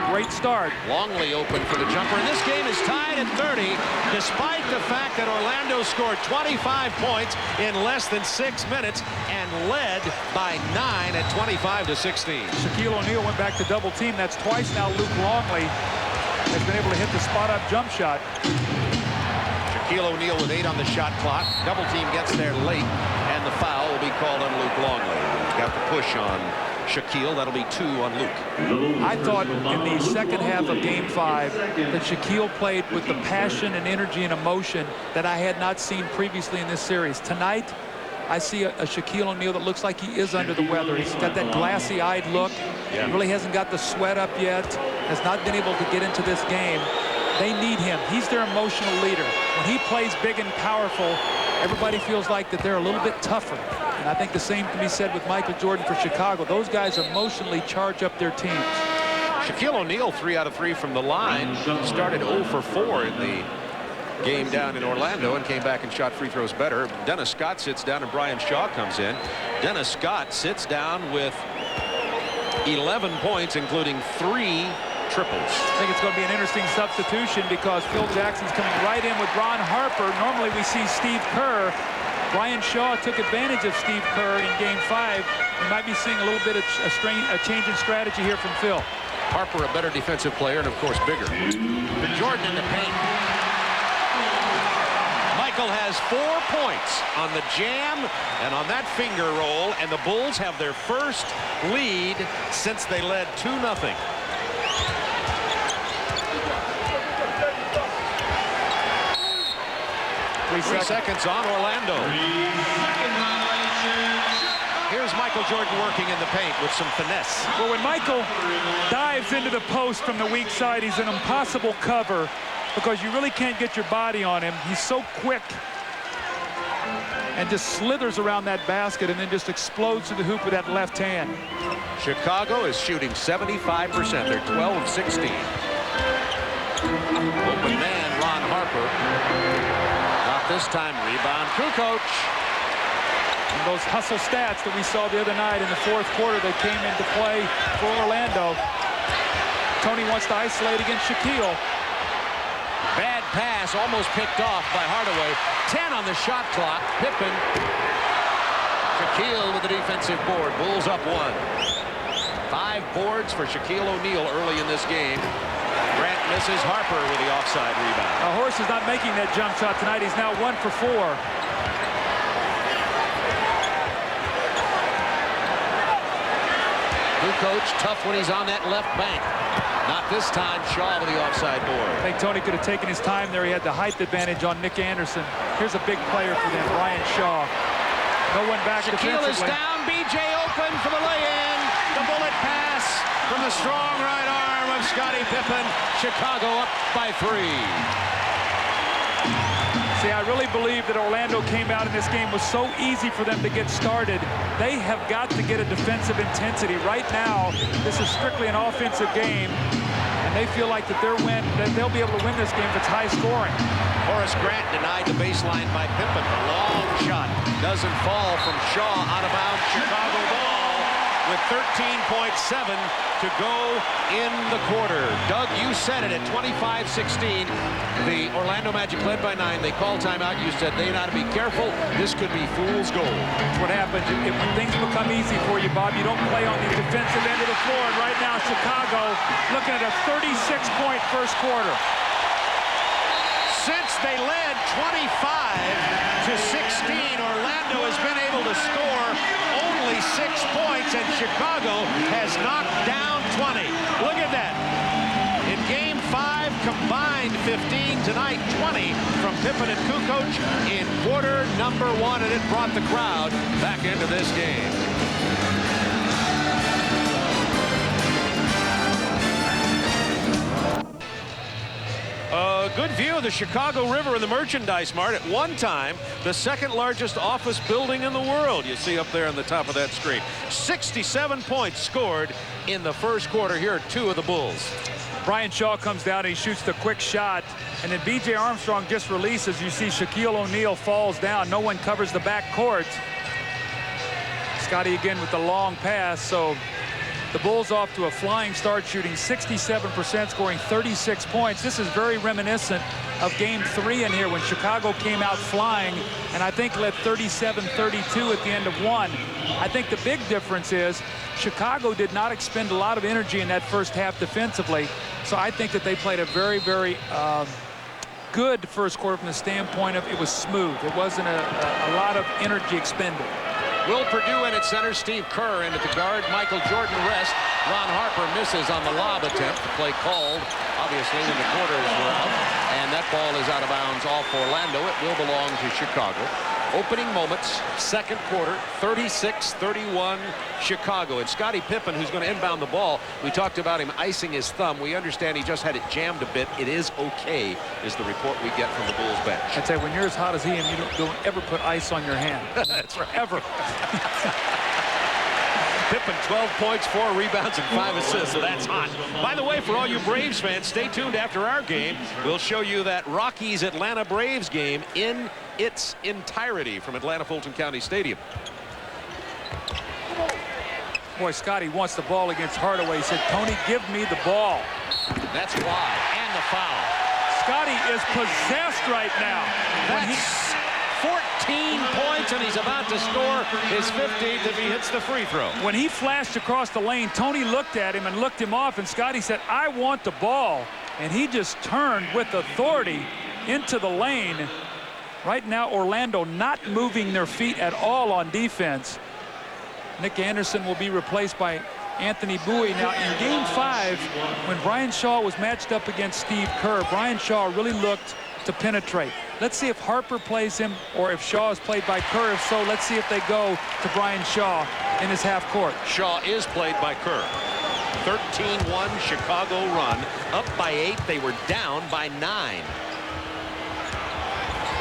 great start. Longley open for the jumper, and this game is tied at 30, despite the fact that Orlando scored 25 points in less than 6 minutes and led by 9 at 25-16. Shaquille O'Neal went back to double team. That's twice now Luke Longley has been able to hit the spot-up jump shot. Shaquille O'Neal with 8 on the shot clock. Double team gets there late, and the foul will be called on Luke Longley. Got the push on Shaquille. That'll be 2 on Luke. I thought in the second half of Game 5 that Shaquille played with the passion and energy and emotion that I had not seen previously in this series. Tonight, I see a Shaquille O'Neal that looks like he is under the weather. He's got that glassy-eyed look. Yeah. Really hasn't got the sweat up yet. Has not been able to get into this game. They need him. He's their emotional leader. When he plays big and powerful, everybody feels like that they're a little bit tougher. And I think the same can be said with Michael Jordan for Chicago. Those guys emotionally charge up their teams. Shaquille O'Neal 3 out of 3 from the line. Started 0 for 4 in the game down in Orlando and came back and shot free throws better. Dennis Scott sits down and Brian Shaw comes in. Dennis Scott sits down with 11 points, including 3 triples. I think it's going to be an interesting substitution because Phil Jackson's coming right in with Ron Harper. Normally we see Steve Kerr. Brian Shaw took advantage of Steve Kerr in Game 5. We might be seeing a little bit of a change in strategy here from Phil. Harper a better defensive player and of course bigger. But Jordan in the paint. Michael has 4 points on the jam and on that finger roll, and the Bulls have their first lead since they led 2-0. Three seconds on Orlando. Here's Michael Jordan working in the paint with some finesse. Well, when Michael dives into the post from the weak side, he's an impossible cover because you really can't get your body on him. He's so quick and just slithers around that basket and then just explodes to the hoop with that left hand. Chicago is shooting 75%. They're 12 of 16. Open man, Ron Harper. Not this time. Rebound, Kukoc. And those hustle stats that we saw the other night in the fourth quarter that came into play for Orlando. Tony wants to isolate against Shaquille. Bad pass, almost picked off by Hardaway. 10 on the shot clock. Pippen. Shaquille with the defensive board. Bulls up 1. 5 boards for Shaquille O'Neal early in this game. Grant misses. Harper with the offside rebound. Horst is not making that jump shot tonight. He's now 1 for 4. Kukoc, tough when he's on that left bank. Not this time. Shaw with the offside board. I think Tony could have taken his time there. He had the height advantage on Nick Anderson. Here's a big player for them, Brian Shaw. No one back Shaquille defensively. is down. BJ open for the lay-in. The bullet pass from the strong right arm of Scottie Pippen. Chicago up by 3. See, I really believe that Orlando came out in this game was so easy for them to get started. They have got to get a defensive intensity. Right now, this is strictly an offensive game, and they feel like that they'll be able to win this game if it's high scoring. Horace Grant denied the baseline by Pippen. A long shot doesn't fall from Shaw. Out of bounds, Chicago ball with 13.7 to go in the quarter. Doug, you said it at 25-16. The Orlando Magic led by 9. They called timeout. You said they ought to be careful. This could be fool's gold. That's what happens. When things become easy for you, Bob, you don't play on the defensive end of the floor. And right now, Chicago looking at a 36-point first quarter. Since they led 25-16, Orlando has been able to score only 6 points, and Chicago has knocked down 20. Look at that. In Game 5, combined 15. Tonight, 20 from Pippen and Kukoc in quarter number 1, and it brought the crowd back into this game. A good view of the Chicago River and the Merchandise Mart. At one time, the second largest office building in the world. You see up there on the top of that screen. 67 points scored in the first quarter. Here are 2 of the Bulls. Brian Shaw comes down and he shoots the quick shot, and then B.J. Armstrong just releases. You see Shaquille O'Neal falls down. No one covers the back court. Scottie again with the long pass. So The Bulls off to a flying start, shooting 67%, scoring 36 points. This is very reminiscent of Game 3 in here when Chicago came out flying and I think led 37-32 at the end of 1. I think the big difference is Chicago did not expend a lot of energy in that first half defensively. So I think that they played a very, very good first quarter from the standpoint of it was smooth. It wasn't a lot of energy expended. Will Perdue in at center, Steve Kerr in at the guard, Michael Jordan rest. Ron Harper misses on the lob attempt. The play called, obviously, when the quarters were out. And that ball is out of bounds off Orlando. It will belong to Chicago. Opening moments, second quarter, 36-31 Chicago. And Scottie Pippen, who's going to inbound the ball, we talked about him icing his thumb. We understand he just had it jammed a bit. It is okay, is the report we get from the Bulls bench. I'd say when you're as hot as he and you don't ever put ice on your hand. That's right. Ever. Pippen, 12 points, 4 rebounds, and 5 assists, so that's hot. By the way, for all you Braves fans, stay tuned after our game. We'll show you that Rockies-Atlanta Braves game in its entirety from Atlanta Fulton County Stadium. Boy, Scottie wants the ball against Hardaway. He said, Tony, give me the ball. That's why, and the foul. Scottie is possessed right now. That's 14 points, and he's about to score his 15th if he hits the free throw. When he flashed across the lane, Tony looked at him and looked him off, and Scottie said, I want the ball. And he just turned with authority into the lane. Right now, Orlando not moving their feet at all on defense. Nick Anderson will be replaced by Anthony Bowie. Now, in Game 5, when Brian Shaw was matched up against Steve Kerr, Brian Shaw really looked to penetrate. Let's see if Harper plays him or if Shaw is played by Kerr. If so, let's see if they go to Brian Shaw in his half court. Shaw is played by Kerr. 13-1 Chicago run. Up by 8. They were down by 9.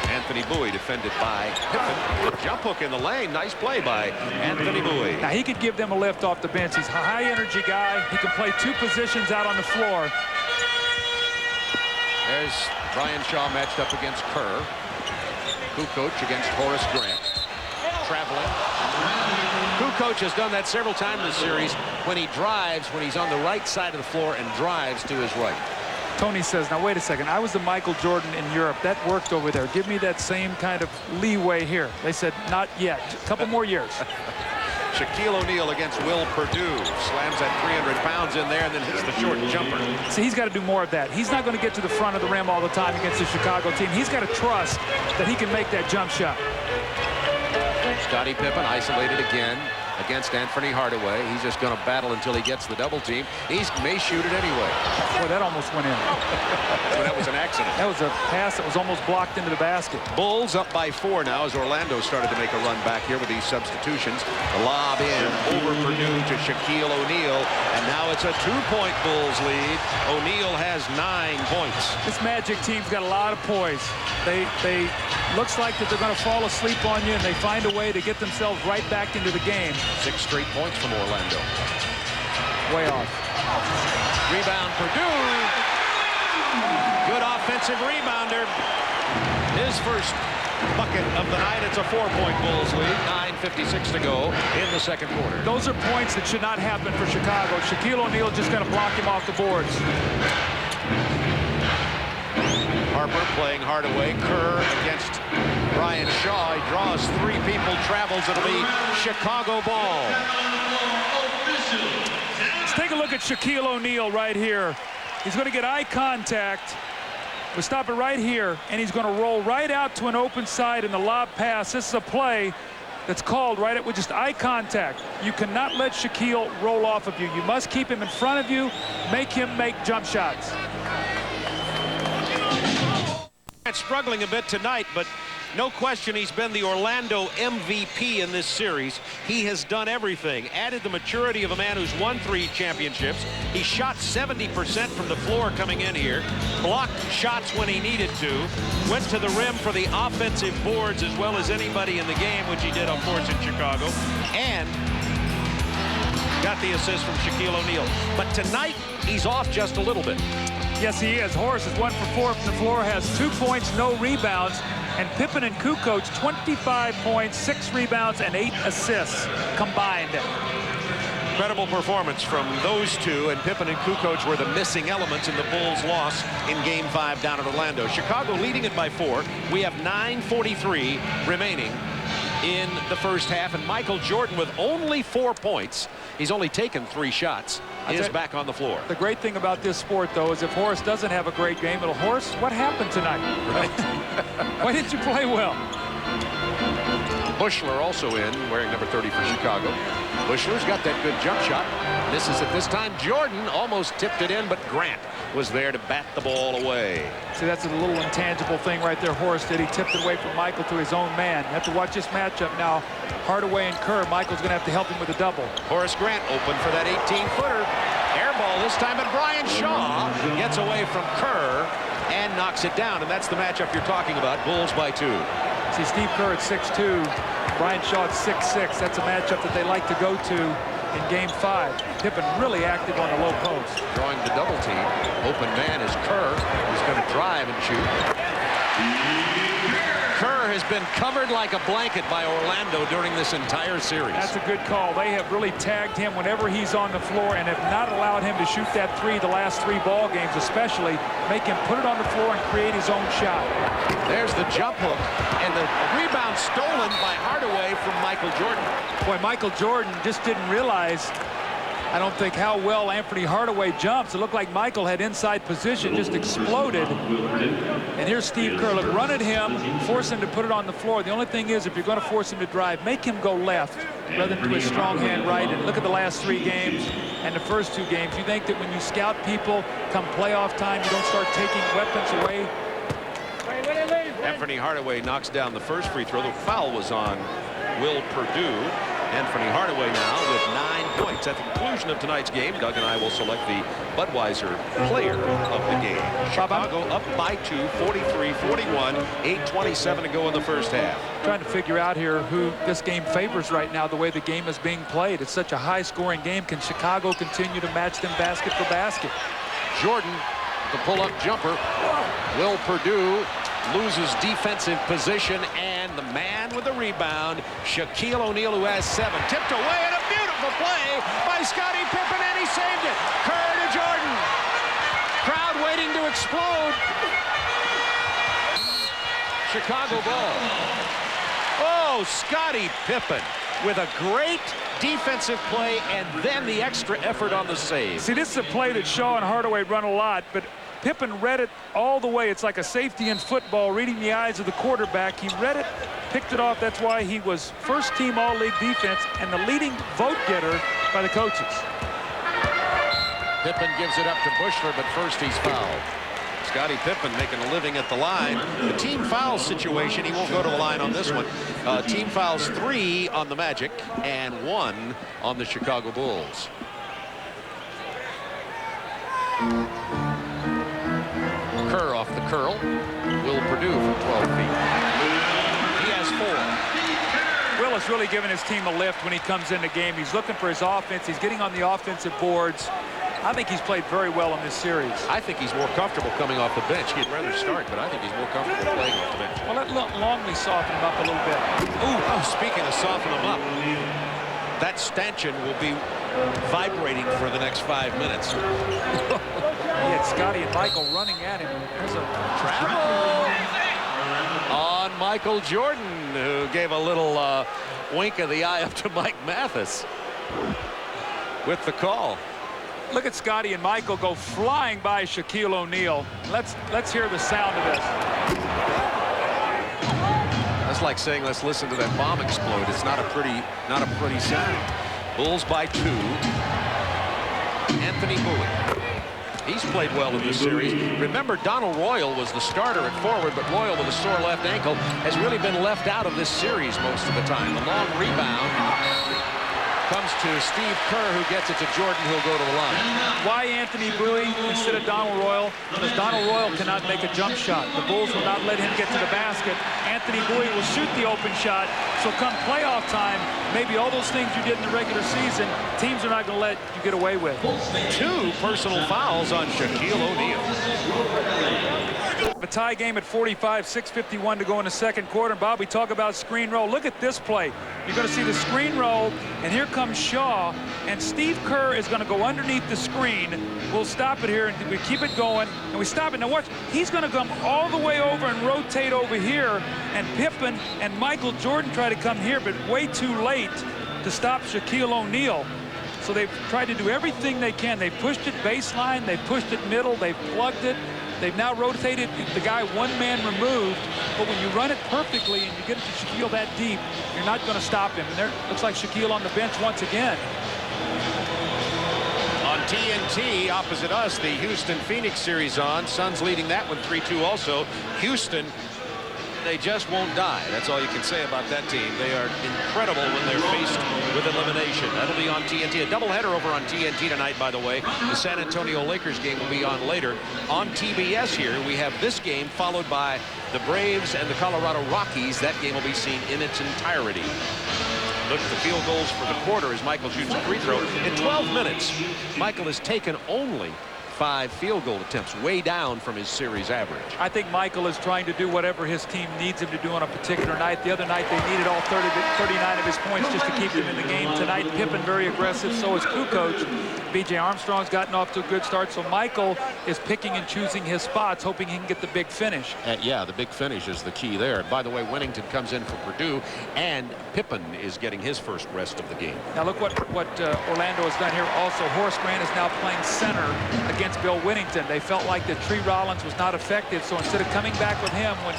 Anthony Bowie defended by Pippen. Good jump hook in the lane. Nice play by Anthony Bowie. Now, he could give them a lift off the bench. He's a high-energy guy. He can play 2 positions out on the floor. There's Brian Shaw matched up against Kerr. Kukoc against Horace Grant. Traveling. Kukoc has done that several times in the series when he drives, when he's on the right side of the floor and drives to his right. Tony says, now wait a second, I was the Michael Jordan in Europe. That worked over there. Give me that same kind of leeway here. They said, not yet. A couple more years. Shaquille O'Neal against Will Perdue. Slams that 300 pounds in there and then hits the short jumper. See, he's got to do more of that. He's not going to get to the front of the rim all the time against the Chicago team. He's got to trust that he can make that jump shot. Scottie Pippen isolated again against Anthony Hardaway. He's just going to battle until he gets the double team. He may shoot it anyway. Boy, that almost went in. So that was an accident. That was a pass that was almost blocked into the basket. Bulls up by 4 now as Orlando started to make a run back here with these substitutions. The lob in over Perdue to Shaquille O'Neal, and now it's a 2-point Bulls lead. O'Neal has 9 points. This Magic team's got a lot of poise. They looks like that they're going to fall asleep on you, and they find a way to get themselves right back into the game. 6 straight points from Orlando. Way off. Rebound Perdue. Good offensive rebounder. His first bucket of the night. It's a 4-point Bulls lead. 9:56 to go in the second quarter. Those are points that should not happen for Chicago. Shaquille O'Neal just going to block him off the boards. Harper playing Hardaway. Kerr against Brian Shaw. He draws 3 people, travels. It'll be Chicago ball. Let's take a look at Shaquille O'Neal right here. He's going to get eye contact. We'll stop it right here, and he's going to roll right out to an open side in the lob pass. This is a play that's called right at with just eye contact. You cannot let Shaquille roll off of you. You must keep him in front of you, make him make jump shots. Struggling a bit tonight, but no question he's been the Orlando MVP in this series. He has done everything. Added the maturity of a man who's won 3 championships. He shot 70% from the floor coming in here. Blocked shots when he needed to. Went to the rim for the offensive boards as well as anybody in the game, which he did, of course, in Chicago. And got the assist from Shaquille O'Neal. But tonight, he's off just a little bit. Yes, he is. Horace is 1 for 4 from the floor, has 2 points, no rebounds. And Pippen and Kukoc, 25 points, 6 rebounds, and 8 assists combined. Incredible performance from those two, and Pippen and Kukoc were the missing elements in the Bulls' loss in Game 5 down in Orlando. Chicago leading it by 4. We have 9:43 remaining in the first half, and Michael Jordan with only 4 points. He's only taken 3 shots. Is back on the floor. The great thing about this sport, though, is if Horace doesn't have a great game, it'll, Horace, what happened tonight? Right. Why didn't you play well? Bushler also in, wearing number 30 for Chicago. Bushler's got that good jump shot. Misses it this time. Jordan almost tipped it in, but Grant was there to bat the ball away. See, that's a little intangible thing right there Horace did. He tipped it away from Michael to his own man. You have to watch this matchup now. Hardaway and Kerr. Michael's going to have to help him with a double. Horace Grant open for that 18-footer. Air ball this time, but Brian Shaw gets away from Kerr and knocks it down. And that's the matchup you're talking about. Bulls by 2. See, Steve Kerr at 6'2", Brian Shaw at 6'6". That's a matchup that they like to go to in Game 5. Pippen really active on the low post. Drawing the double team. Open man is Kerr, who's going to drive and shoot. Kerr has been covered like a blanket by Orlando during this entire series. That's a good call. They have really tagged him whenever he's on the floor and have not allowed him to shoot that 3 the last 3 ball games, especially make him put it on the floor and create his own shot. There's the jump hook, and the rebound stolen by Hardaway from Michael Jordan. Boy, Michael Jordan just didn't realize, I don't think, how well Anthony Hardaway jumps. It looked like Michael had inside position, just exploded. And here's Steve Kerr. Look, run at him, force him to put it on the floor. The only thing is, if you're going to force him to drive, make him go left rather than to his strong hand right. And look at the last 3 games and the first 2 games. You think that when you scout people come playoff time, you don't start taking weapons away? Anthony Hardaway knocks down the first free throw. The foul was on Will Perdue. Anthony Hardaway now with 9 points. At the conclusion of tonight's game, Doug and I will select the Budweiser player of the game. Chicago up by 2, 43-41, 8:27 to go in the first half. Trying to figure out here who this game favors right now, the way the game is being played. It's such a high-scoring game. Can Chicago continue to match them basket for basket? Jordan, the pull-up jumper. Will Perdue loses defensive position, and the man with the rebound, Shaquille O'Neal, who has 7. Tipped away, and a beautiful play by Scottie Pippen, and he saved it. Kerr to Jordan. Crowd waiting to explode. Chicago ball. Oh, Scottie Pippen with a great defensive play and then the extra effort on the save. See, this is a play that Shaw and Hardaway run a lot, but Pippen read it all the way. It's like a safety in football, reading the eyes of the quarterback. He read it, picked it off. That's why he was first-team all-league defense and the leading vote getter by the coaches. Pippen gives it up to Bushler, but first he's fouled. Scottie Pippen making a living at the line. The team foul situation, he won't go to the line on this one. Team fouls 3 on the Magic and 1 on the Chicago Bulls. Kerr off the curl. Will Perdue from 12 feet. He has 4. Will has really given his team a lift when he comes in the game. He's looking for his offense. He's getting on the offensive boards. I think he's played very well in this series. I think he's more comfortable coming off the bench. He'd rather start, but I think he's more comfortable playing off the bench. Well, let Longley soften him up a little bit. Ooh, oh, speaking of soften him up, that stanchion will be vibrating for the next 5 minutes. He had Scottie and Michael running at him. There's a travel on Michael Jordan, who gave a little wink of the eye up to Mike Mathis with the call. Look at Scottie and Michael go flying by Shaquille O'Neal. Let's hear the sound of this. That's like saying, let's listen to that bomb explode. It's not a pretty sound. Bulls by 2. Anthony Bowie. He's played well in this series. Remember, Donald Royal was the starter at forward, but Royal, with a sore left ankle, has really been left out of this series most of the time. The long rebound comes to Steve Kerr, who gets it to Jordan, who'll go to the line. Why Anthony Bowie instead of Donald Royal? Because Donald Royal cannot make a jump shot. The Bulls will not let him get to the basket. Anthony Bowie will shoot the open shot. So come playoff time, maybe all those things you did in the regular season, teams are not going to let you get away with. 2 personal fouls on Shaquille O'Neal. A tie game at 45, 6:51 to go in the second quarter. And Bob, we talk about screen roll. Look at this play. You're going to see the screen roll, and here comes Shaw, and Steve Kerr is going to go underneath the screen. We'll stop it here, and we keep it going, and we stop it. Now watch, he's going to come all the way over and rotate over here, and Pippen and Michael Jordan try to come here, but way too late to stop Shaquille O'Neal. So they've tried to do everything they can. They pushed it baseline, they pushed it middle, they plugged it. They've now rotated the guy one man removed, but when you run it perfectly and you get it to Shaquille that deep, you're not going to stop him. And there looks like Shaquille on the bench once again. On TNT, opposite us, the Houston-Phoenix series on. Suns leading that one 3-2 also. Houston, they just won't die. That's all you can say about that team. They are incredible when they're faced with elimination. That'll be on TNT. A doubleheader over on TNT tonight, by the way. The San Antonio Lakers game will be on later. On TBS here, we have this game followed by the Braves and the Colorado Rockies. That game will be seen in its entirety. Look at the field goals for the quarter as Michael shoots a free throw. In 12 minutes, Michael has taken only 5 field goal attempts, way down from his series average. I think Michael is trying to do whatever his team needs him to do on a particular night. The other night they needed all 39 of his points just to keep him in the game. Tonight Pippen very aggressive, so is Kukoc. B.J. Armstrong's gotten off to a good start, so Michael is picking and choosing his spots, hoping he can get the big finish. Yeah, the big finish is the key there. And by the way, Winnington comes in for Purdue, and Pippen is getting his first rest of the game. Now look what Orlando has done here also. Horace Grant is now playing center against Bill Winnington. They felt like that Tree Rollins was not effective, so instead of coming back with him when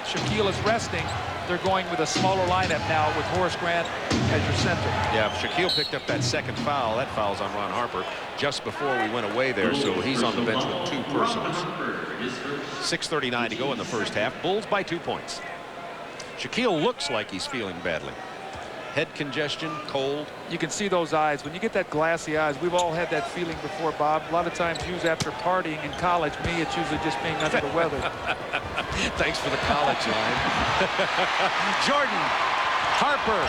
Shaquille is resting, they're going with a smaller lineup now with Horace Grant as your center. Yeah, Shaquille picked up that second foul. That foul's on Ron Harper just before we went away there, so he's on the bench with 2 persons. 6:39 to go in the first half. Bulls by 2 points. Shaquille looks like he's feeling badly. Head congestion, cold. You can see those eyes. When you get that glassy eyes, we've all had that feeling before, Bob. A lot of times used after partying in college. Me, it's usually just being under the weather. Thanks for the college line. Jordan, Harper.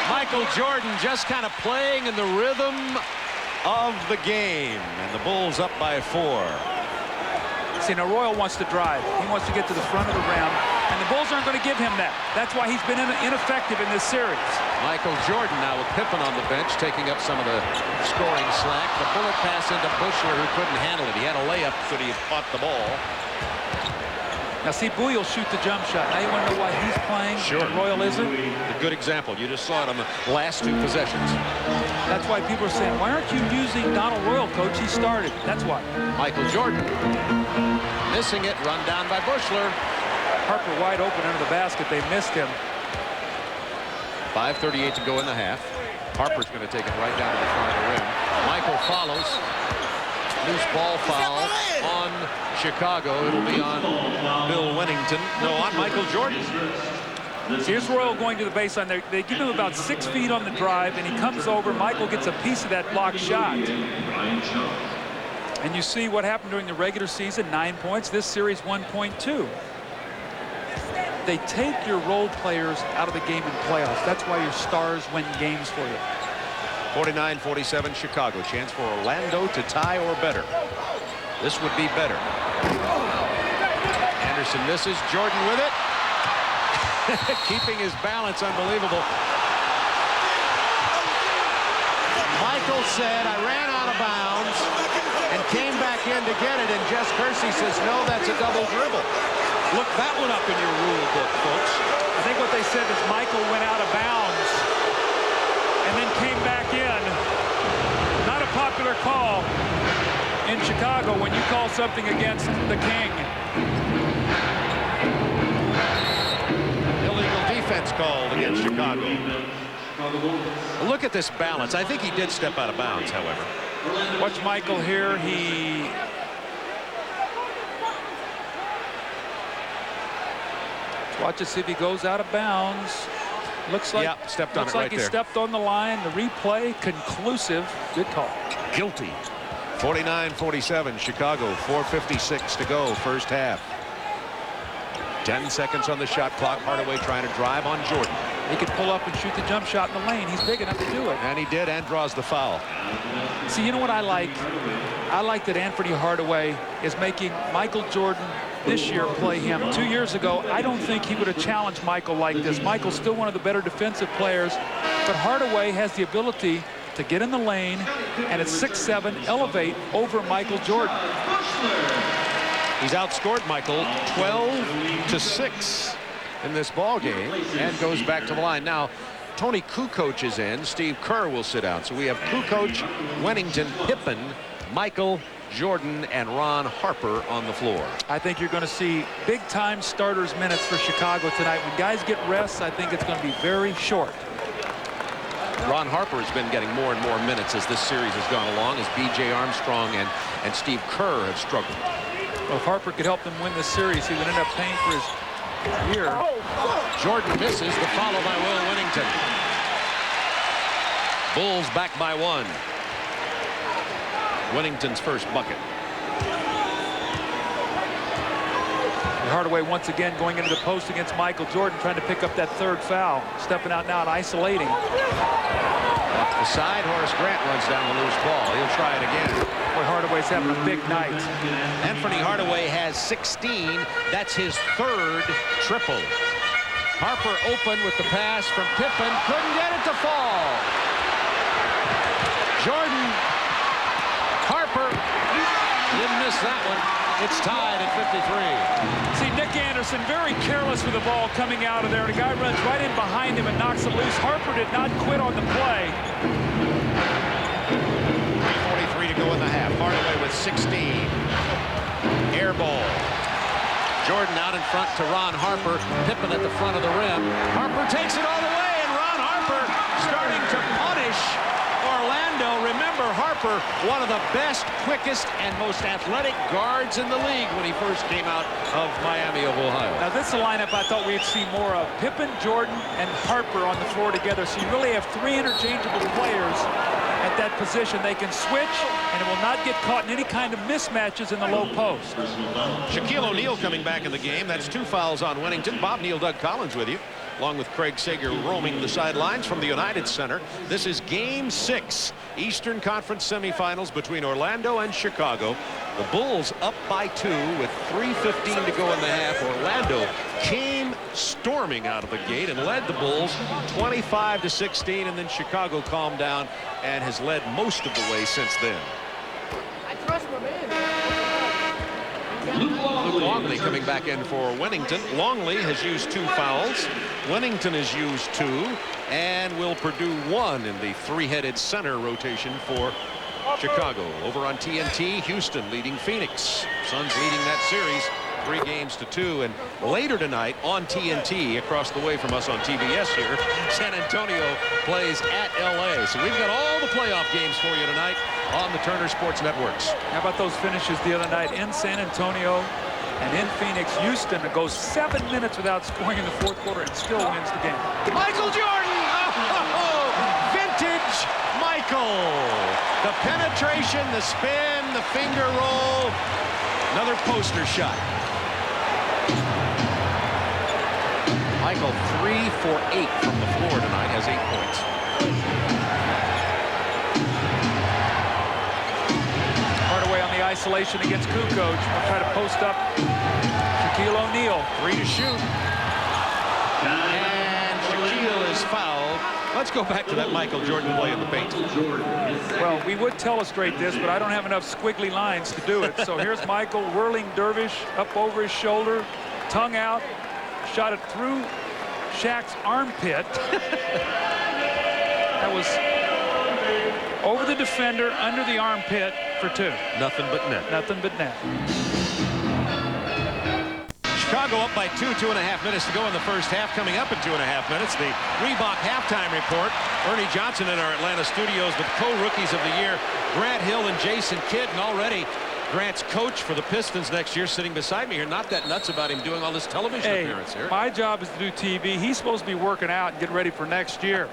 Michael Jordan just kind of playing in the rhythm of the game. And the Bulls up by 4. See, now Royal wants to drive. He wants to get to the front of the rim, and the Bulls aren't going to give him that. That's why he's been ineffective in this series. Michael Jordan now with Pippen on the bench, taking up some of the scoring slack. The bullet pass into Bushler, who couldn't handle it. He had a layup, could he have caught the ball. Now, see, Bowie will shoot the jump shot. Now you want to know why he's playing? Sure. And Royal isn't? A good example. You just saw it on the last 2 possessions. That's why people are saying, why aren't you using Donald Royal, coach? He started. That's why. Michael Jordan missing it, run down by Bushler. Harper wide open under the basket. They missed him. 5:38 to go in the half. Harper's going to take it right down to the front of the rim. Michael follows. Loose ball foul on Chicago. It'll be on Bill Winnington. No, on Michael Jordan. Here's Royal going to the baseline. They give him about 6 feet on the drive, and he comes over. Michael gets a piece of that blocked shot. And you see what happened during the regular season, 9 points. This series, 1.2. They take your role players out of the game in playoffs. That's why your stars win games for you. 49-47 Chicago. Chance for Orlando to tie or better. This would be better. Anderson misses. Jordan with it. Keeping his balance, unbelievable. Michael said, I ran out of bounds and came back in to get it, and Jess Kersey says, no, that's a double dribble. Look that one up in your rule book, folks. I think what they said is Michael went out of bounds and then came back in. Not a popular call in Chicago when you call something against the king. Illegal defense called against Chicago. Look at this balance. I think he did step out of bounds, however. Watch Michael here. Watch to see if he goes out of bounds. Looks like, stepped on it right he there. stepped on the line. The replay conclusive. Good call. Guilty. 49-47 Chicago. 4:56 to go first half. 10 seconds on the shot clock. Hardaway trying to drive on Jordan. He could pull up and shoot the jump shot in the lane. He's big enough to do it. And he did, and draws the foul. See, you know what I like? I like that Anthony Hardaway is making Michael Jordan this year play him. 2 years ago, I don't think he would have challenged Michael like this. Michael's still one of the better defensive players, but Hardaway has the ability to get in the lane and at 6'7", elevate over Michael Jordan. He's outscored Michael 12-6 in this ball game and goes back to the line. Now, Tony Kukoc is in. Steve Kerr will sit down. So we have Kukoc, Wennington, Pippen, Michael, Jordan, and Ron Harper on the floor. I think you're going to see big-time starters minutes for Chicago tonight. When guys get rests, I think it's going to be very short. Ron Harper has been getting more and more minutes as this series has gone along, as B.J. Armstrong and Steve Kerr have struggled. Well, if Harper could help them win this series, he would end up paying for his year. Jordan misses, the follow by Will Wennington. Bulls back by 1. Wennington's first bucket. Hardaway once again going into the post against Michael Jordan, trying to pick up that third foul. Stepping out now and isolating. Off the side, Horace Grant runs down the loose ball. He'll try it again. Boy, Hardaway's having a big night. Anthony Hardaway has 16. That's his third triple. Harper open with the pass from Pippen. Couldn't get it to fall. Jordan. Harper. Didn't miss that one. It's tied at 53. See, Nick Anderson very careless with the ball coming out of there. The guy runs right in behind him and knocks it loose. Harper did not quit on the play. 3:43 to go in the half. Hardaway with 16. Air ball. Jordan out in front to Ron Harper. Pippen at the front of the rim. Harper takes it all the way, and Ron Harper starting to punish Orlando. Remember, Harper, one of the best, quickest, and most athletic guards in the league when he first came out of Miami of Ohio. Now, this is a lineup I thought we'd see more of. Pippen, Jordan, and Harper on the floor together. So you really have three interchangeable players at that position. They can switch, and it will not get caught in any kind of mismatches in the low post. Shaquille O'Neal coming back in the game. That's 2 fouls on Wennington. Bob Neal, Doug Collins with you, along with Craig Sager roaming the sidelines from the United Center. This is Game 6, Eastern Conference semifinals between Orlando and Chicago. The Bulls up by 2 with 3:15 to go in the half. Orlando came storming out of the gate and led the Bulls 25-16, and then Chicago calmed down and has led most of the way since then. Luke Longley coming back in for Wennington. Longley has used 2 fouls. Wennington has used 2, and will Purdue 1 in the 3-headed center rotation for Chicago. Over on TNT, Houston leading Phoenix. Suns leading that series 3-2. And later tonight on TNT, across the way from us on TBS here, San Antonio plays at LA. So we've got all the playoff games for you tonight on the Turner Sports Networks. How about those finishes the other night in San Antonio and in Phoenix? Houston goes 7 minutes without scoring in the 4th quarter and still wins the game. Michael Jordan! Oh, vintage Michael! The penetration, the spin, the finger roll. Another poster shot. Michael 3 for 8 from the floor tonight, has 8 points. Hardaway on the isolation against Kukoc. We'll try to post up Shaquille O'Neal. 3 to shoot. And Shaquille is fouled. Let's go back to that Michael Jordan play in the paint. Well, we would telestrate this, but I don't have enough squiggly lines to do it. So here's Michael whirling dervish up over his shoulder, tongue out, shot it through Shaq's armpit. That was over the defender, under the armpit for 2. Nothing but net. Nothing but net. Chicago up by 2.5 minutes to go in the first half. Coming up in 2.5 minutes, the Reebok halftime report. Ernie Johnson in our Atlanta studios with co-rookies of the year, Grant Hill and Jason Kidd. And already Grant's coach for the Pistons next year, sitting beside me here, not that nuts about him doing all this television appearance here. My job is to do TV. He's supposed to be working out and get ready for next year.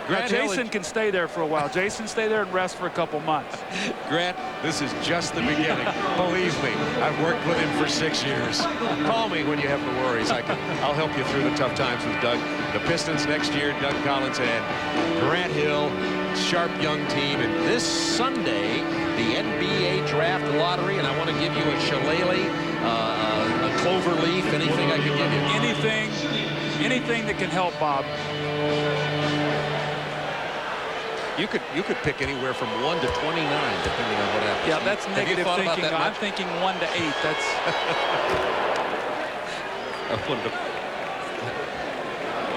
Now, Jason can stay there for a while. Jason, stay there and rest for a couple months. Grant, this is just the beginning. Believe me, I've worked with him for 6 years. Call me when you have the worries. I'll help you through the tough times with Doug. The Pistons next year, Doug Collins and Grant Hill, sharp young team. And this Sunday, the NBA Draft Lottery, and I want to give you a shillelagh, a clover leaf, anything I can give you. Anything that can help, Bob. You could pick anywhere from 1 to 29, depending on what happens. Yeah, that's negative thinking. I'm thinking 1 to 8. That's.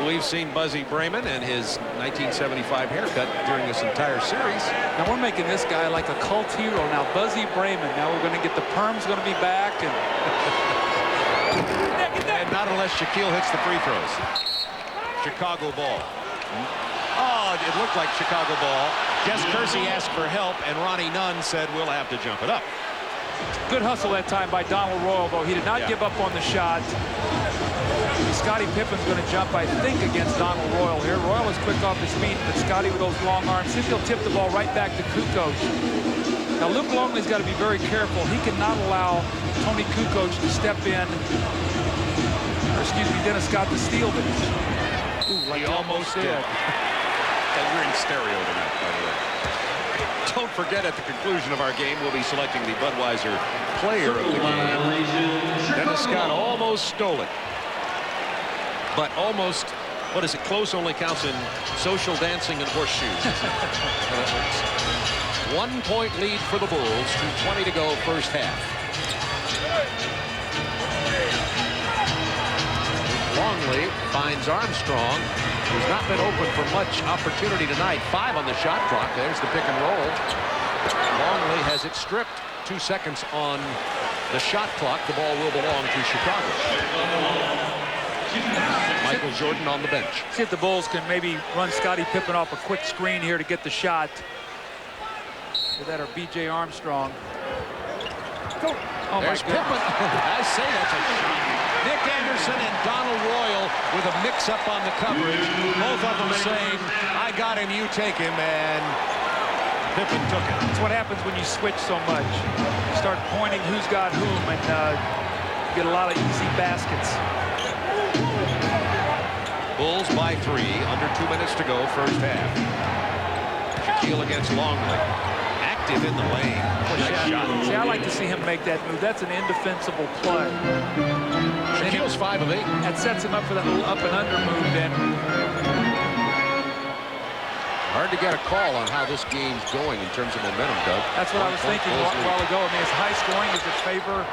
We've seen Buzzy Brayman and his 1975 haircut during this entire series. Now we're making this guy like a cult hero. Now Buzzy Brayman. Now we're going to get the perm's going to be back. And not unless Shaquille hits the free throws. Chicago ball. Oh, it looked like Chicago ball. Jess Kersey asked for help, and Ronnie Nunn said, we'll have to jump it up. Good hustle that time by Donald Royal, though. He did not give up on the shot. Scottie Pippen's going to jump, I think, against Donald Royal here. Royal is quick off his feet, but Scottie with those long arms. See if he'll tip the ball right back to Kukoc. Now, Luke Longley's got to be very careful. He cannot allow Tony Kukoc to step in, or excuse me, Dennis Scott to steal this. Ooh, like he almost did. We're in stereo tonight, by the way. Don't forget, at the conclusion of our game, we'll be selecting the Budweiser player of the game. Dennis Scott almost stole it. But almost, what is it, close only counts in social dancing and horseshoes. 1 point lead for the Bulls, 2:20 to go, first half. Longley finds Armstrong, who's not been open for much opportunity tonight. 5 on the shot clock. There's the pick and roll. Longley has it stripped. 2 seconds on the shot clock. The ball will belong to Chicago. Michael Jordan on the bench. See if the Bulls can maybe run Scottie Pippen off a quick screen here to get the shot. Either that or B.J. Armstrong. Oh, there's Pippen. I say that's a shot. Nick Anderson and Donald Royal with a mix-up on the coverage. Both of them saying, I got him, you take him, and Pippen took it. That's what happens when you switch so much. You start pointing who's got whom, and get a lot of easy baskets. Bulls by 3, under 2 minutes to go, first half. Shaquille against Longley. Active in the lane. Nice shot. See, I like to see him make that move. That's an indefensible play. Shaquille's 5 of 8. That sets him up for that little up and under move then. Hard to get a call on how this game's going in terms of momentum, Doug. That's what I was thinking a while ago. I mean, it's high scoring. Does it favor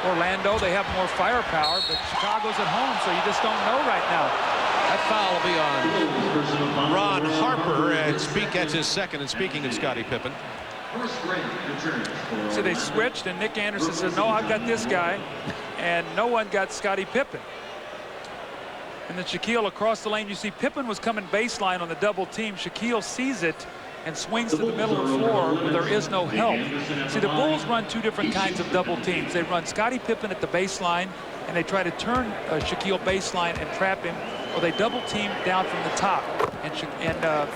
Orlando? They have more firepower, but Chicago's at home, so you just don't know right now. That foul will be on Ron Harper, and that's his second. And speaking of Scottie Pippen. So they switched, and Nick Anderson said, no, I've got this guy. And no one got Scottie Pippen. And then Shaquille across the lane. You see Pippen was coming baseline on the double team. Shaquille sees it and swings to the middle of the floor where there is no help. See, the Bulls run 2 different kinds of double teams. They run Scottie Pippen at the baseline, and they try to turn Shaquille baseline and trap him, or they double team down from the top. And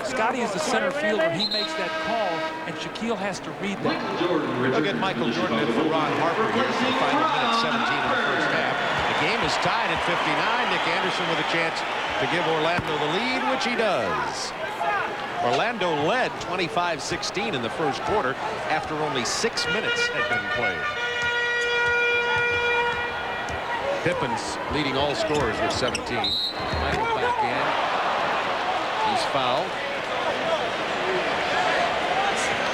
Scottie is the center fielder. He makes that call, and Shaquille has to read that. Look at Michael Jordan and for Ron Harper here. Final minute 17 in the first half. The game is tied at 59. Nick Anderson with a chance to give Orlando the lead, which he does. Orlando led 25-16 in the first quarter after only 6 minutes had been played. Pippen's leading all scorers with 17. Michael back in. He's fouled.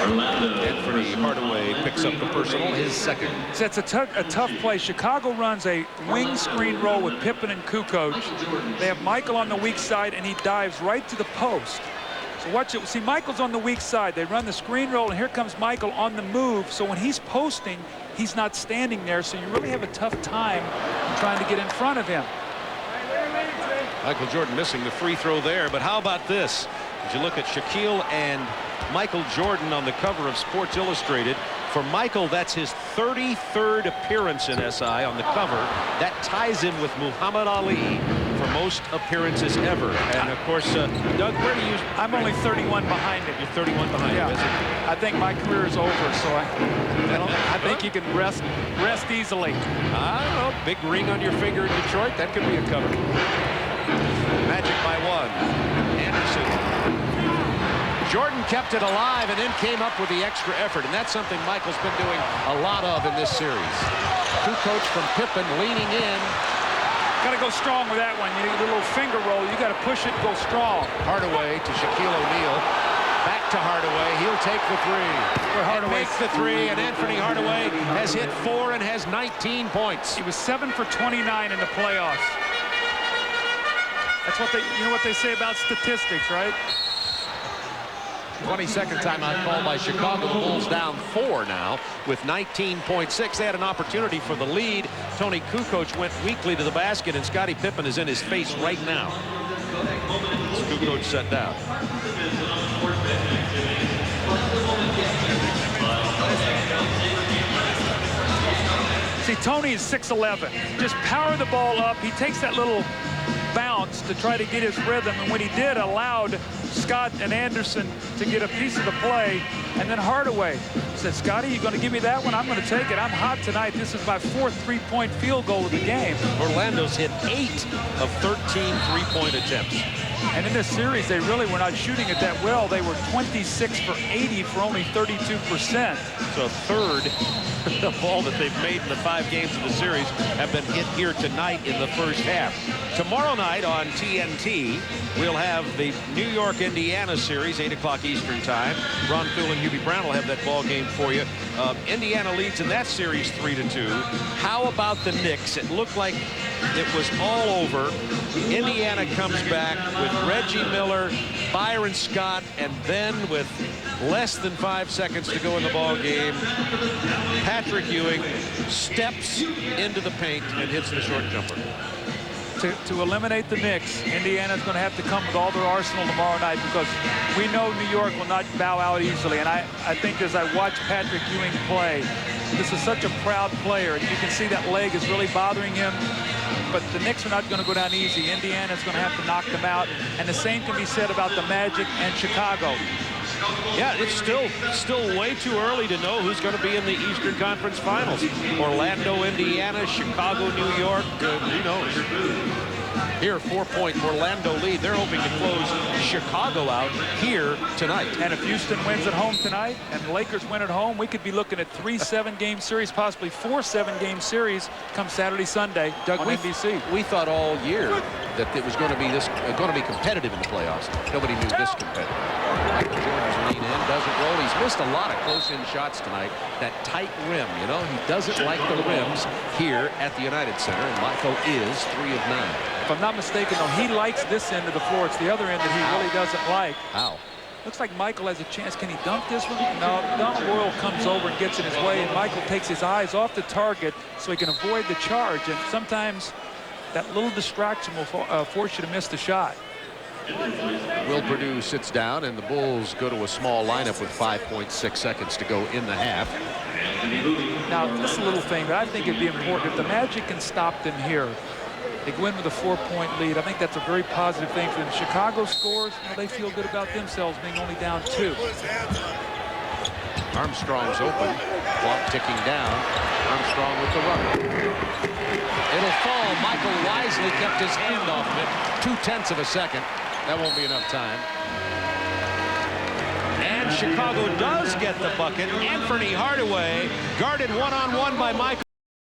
Anthony Hardaway picks up the personal, his second. It's a tough play. Chicago runs a wing screen roll with Pippen and Kukoc. They have Michael on the weak side, and he dives right to the post. So watch it. See, Michael's on the weak side. They run the screen roll, and here comes Michael on the move. So when he's posting, he's not standing there. So you really have a tough time trying to get in front of him. Michael Jordan missing the free throw there, but how about this? As you look at Shaquille and Michael Jordan on the cover of Sports Illustrated, for Michael, that's his 33rd appearance in SI on the cover. That ties him with Muhammad Ali for most appearances ever. And of course, Doug, where do you? I'm only 31 behind him. You're 31 behind him, is it? I think my career is over, so I think you can rest easily. I don't know. Big ring on your finger in Detroit. That could be a cover. Magic by 1. Anderson. Jordan kept it alive and then came up with the extra effort, and that's something Michael's been doing a lot of in this series. Kukoc from Pippen leaning in. Got to go strong with that one. You need a little finger roll. You got to push it and go strong. Hardaway to Shaquille O'Neal. Back to Hardaway. He'll take the three. And makes the three, and Anthony Hardaway has hit 4 and has 19 points. He was 7 for 29 in the playoffs. That's what you know what they say about statistics, right? 22nd timeout called by Chicago. The Bulls down 4 now with 19.6. They had an opportunity for the lead. Tony Kukoc went weakly to the basket, and Scottie Pippen is in his face right now. Kukoc set down. See, Tony is 6'11". Just power the ball up. He takes that little bounce to try to get his rhythm, and when he did, allowed Scott and Anderson to get a piece of the play. And then Hardaway said, Scotty, you going to give me that one? I'm going to take it. I'm hot tonight. This is my 4th three-point field goal of the game. Orlando's hit 8 of 13 three-point attempts. And in this series, they really were not shooting it that well. They were 26 for 80 for only 32%. So a third of all that they've made in the 5 games of the series have been hit here tonight in the first half. Tomorrow night on TNT, we'll have the New York-Indiana series, 8 o'clock Eastern time. Ron Thule and Hubie Brown will have that ball game for you. Indiana leads in that series 3-2. How about the Knicks? It looked like it was all over. Indiana comes back with Reggie Miller, Byron Scott, and then with less than 5 seconds to go in the ball game, Patrick Ewing steps into the paint and hits the short jumper. To eliminate the Knicks, Indiana's going to have to come with all their arsenal tomorrow night, because we know New York will not bow out easily. And I think as I watch Patrick Ewing play, this is such a proud player, and you can see that leg is really bothering him. But the Knicks are not going to go down easy. Indiana's going to have to knock them out. And the same can be said about the Magic and Chicago. Yeah, it's still way too early to know who's going to be in the Eastern Conference Finals. Orlando, Indiana, Chicago, New York, who knows? Here, 4-point Orlando lead. They're hoping to close Chicago out here tonight. And if Houston wins at home tonight and the Lakers win at home, we could be looking at 3 7-game series, possibly 4 7-game series come Saturday, Sunday on NBC. We thought all year that it was going to be competitive in the playoffs. Nobody knew this competitive. Michael Jordan's lean in, doesn't roll. He's missed a lot of close-in shots tonight. That tight rim, you know, he doesn't like the rims here at the United Center, and Michael is 3 of 9. If I'm not mistaken, though, he likes this end of the floor. It's the other end that he really doesn't like. Ow. Looks like Michael has a chance. Can he dunk this one? No, Donald Royal comes over and gets in his way, and Michael takes his eyes off the target so he can avoid the charge. And sometimes that little distraction will force you to miss the shot. Will Perdue sits down, and the Bulls go to a small lineup with 5.6 seconds to go in the half. Now, this is a little thing that I think it'd be important. If the Magic can stop them here, they go in with a 4-point lead. I think that's a very positive thing for them. Chicago scores, you know, they feel good about themselves being only down 2. Armstrong's open. Clock ticking down. Armstrong with the run. It'll fall. Michael wisely kept his hand off of it. 0.2 of a second. That won't be enough time. And Chicago does get the bucket. Anthony Hardaway guarded one-on-one by Michael.